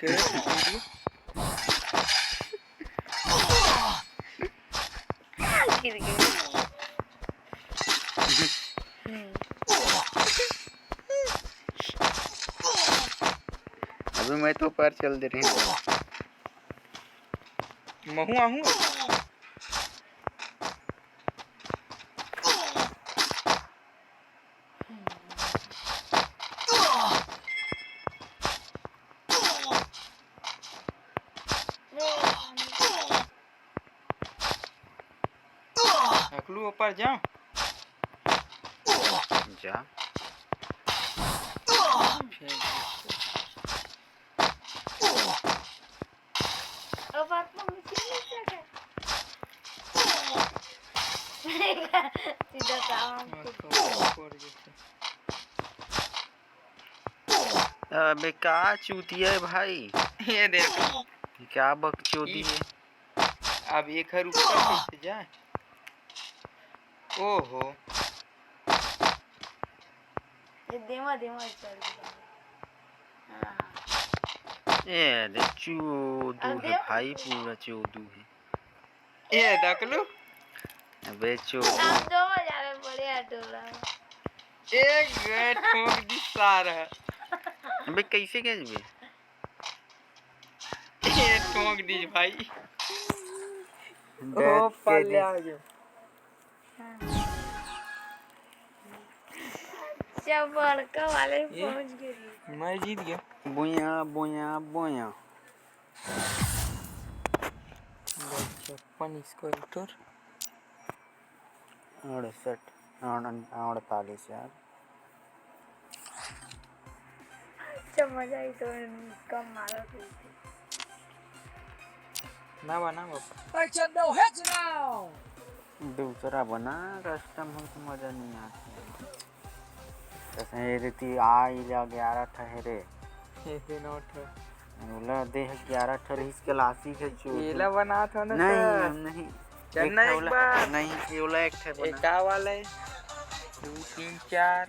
के गिर गए। अभी मैं तो पैर चल दे रही हूँ। महू आहू अकलू ऊपर जा जा अब बात में मुझे सीधा काम अबे क्या चूतिया है भाई, ये देखो क्या बकचोदी है। अब एक हर ऊपर कैसे जाए। ओहो ये धीमा धीमा चल रहा है। ये देख चोदू है भाई, पूरा चोदू है। ये दकलू अबे चोदू हम दो जावे बढ़िया टोला। एक गए ठोक दी सारा। अबे कैसे गए बे। ये ठोक दी भाई। ओ पल्ले आ गए। जब बड़का वाले पहुंच गए। मैं जीत गया। बोया बोया बोया। 56 स्क्वायर 68 48 यार। अच्छा मजा ही तो कम मारा थी। ना बना बाबा। Action, no heads now! दूसरा बना कस्टम हो तो मजा नहीं आता। जैसे रीति आई जा 11 ठहरे ये नोट बोला दे 11 ठहरे इस क्लासिक है चोदू। केला बना था ना। नहीं नहीं चलना एक बार। नहीं केवला एक ठे बना। एक वाला है 2 3 4